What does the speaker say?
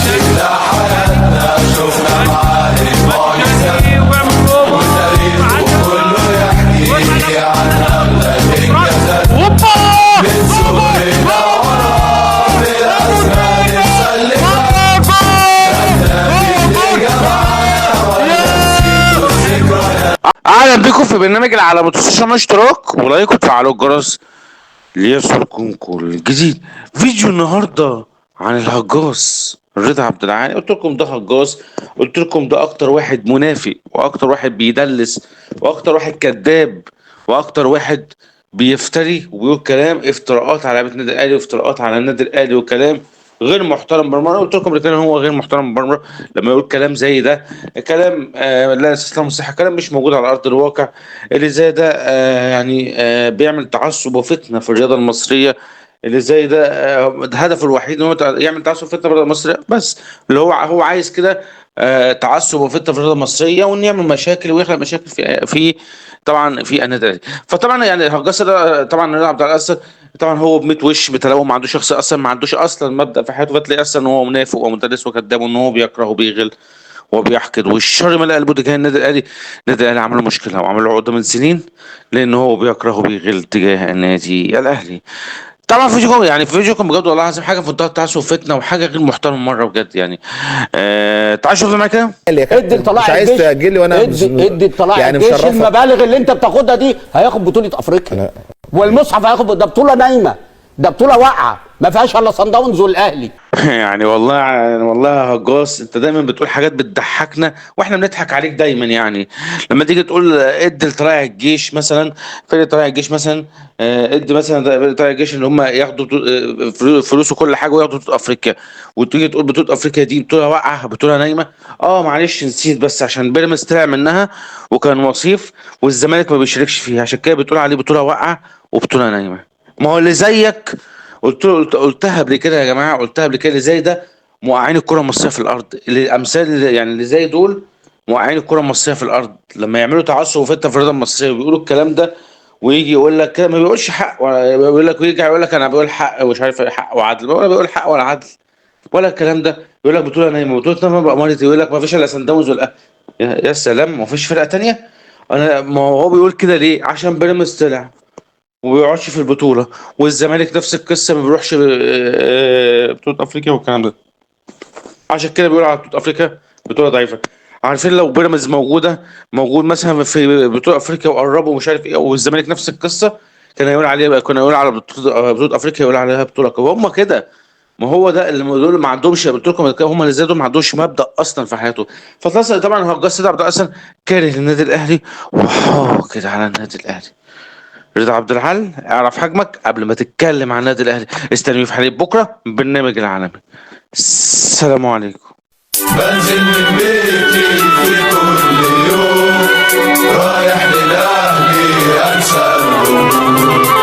شكلها حياتنا شفنا معاه المعجزات وتاريخه كله يحكي عن أغلى الإنجازات من سورنا ورا بالأزمان نسلمها اهلا بكم في برنامج العالم، متنسوش اشتراك ولايك وتفعلوا الجرس ليصلكم كل جديد. فيديو النهارده عن الهجاص رضا عبد العال. قلت لكم ده هجاص، قلت لكم ده اكتر واحد منافق واكتر واحد بيدلس واكتر واحد كذاب واكتر واحد بيفتري وبيقول كلام افتراءات على النادي الاهلي وافتراءات على النادي الاهلي وكلام غير محترم بالمره. قلت لكم الكلام هو غير محترم بالمره لما يقول كلام زي ده، كلام لا اساس له من الصحه، كلام مش موجود على ارض الواقع. اللي زي ده بيعمل تعصب وفتنه في الرياضه المصريه. اللي زي ده هدفه الوحيد ان هو يعمل تعصب وفتنه في الرياضه المصريه بس. اللي هو عايز كده تعصب وفتنه في الرياضه المصريه، وان يعمل مشاكل ويخلق مشاكل في طبعا في النادي الاهلي. فطبعا يعني الهجاصه ده طبعا رضا عبد العال طبعا هو ب 100 وش بتلاقوه، ما عندوش شخص اصلا، ما عندوش اصلا مبدأ في حياته، فتلاقي اصلا ان هو منافق ومدلس وكذاب وان هو بيكره وبيغل وبيحقد والشر ملأ قلبه تجاه النادي الاهلي. النادي الاهلي عمل له مشكله وعمل له عقده من سنين لان هو بيكره وبيغل تجاه النادي الاهلي. طبعا في فيديوكم بجد والله العظيم حاجه في منتهى التعسف وفتنه وحاجه غير محترمه مره بجد يعني. تعالوا شوفوا معايا كده. ادي مش لطلائع عايز الجيش، تأجل لي وانا ادي لطلائع يعني الجيش مشرفك. المبالغ اللي انت بتاخدها دي، هياخد بطوله افريقيا والمصحف هياخد. ده بطوله نايمه، ده بطوله واقعه ما فيهاش الا صن داونز والاهلي. يعني والله هجاص، انت دايما بتقول حاجات بتضحكنا واحنا بنضحك عليك دايما. يعني لما تيجي تقول ادي لطلائع الجيش مثلا، فريق طلائع الجيش مثلا، ادي مثلا طلائع الجيش ان هم ياخدوا فلوس وكل حاجه وياخدوا بطوله افريقيا، وتيجي تقول بطوله افريقيا دي بطوله واقعه بطوله نايمه. معلش نسيت، بس عشان بيراميدز طلع منها وكان وصيف والزمالك ما بيشاركش فيها، عشان كده بتقول عليه بطوله واقعه وبطوله نايمه. ما هو اللي زيك قلتها قبل كده يا جماعه، قلتها قبل كده. اللي زي ده موقعين الكره المصريه في الارض، اللي امثال يعني اللي زي دول موقعين الكره المصريه في الارض. لما يعملوا تعصب وفتنه في الرياضه المصريه وبيقولوا الكلام ده، ويجي يقول لك كده ما بيقولش حق، بيقول لك ويرجع يقول لك انا بقول حق ومش عارف ايه حق وعدل، ولا بيقول حق ولا عدل ولا الكلام ده. يقول لك بطوله نايمه، بطوله نايمه بقى مرتي، يقول لك ما فيش الا سان داونز والاهلي. يا سلام، ما فيش فرقه تانيه؟ ما هو بيقول كده ليه؟ عشان بيراميدز طلع وما بيقعدش في البطولة، والزمالك نفس القصة ما بيروحش بطولة أفريقيا والكلام ده، عشان كده بيقولوا على بطولة أفريقيا بطولة ضعيفة. عارفين لو بيراميدز موجود مثلا في بطولة أفريقيا وقربوا ومش عارف إيه، والزمالك نفس القصة، كنا يقول على بطولة أفريقيا يقول عليها بطولة قوية. هم كده. ما هو ده اللي دول ما عندهمش، قلت لكم هم اللي زي دول ما عندهمش مبدأ أصلا في حياته. فتصل طبعا هجاص ده أصلا كاره للنادي الأهلي وحاقد على النادي الأهلي. رضا عبد العال، اعرف حجمك قبل ما تتكلم عن النادي الاهلي. استنوني في حلقة بكره من برنامج العالمي. السلام عليكم. بنزل من بيتي في كل يوم رايح للأهلي أنسى الهموم.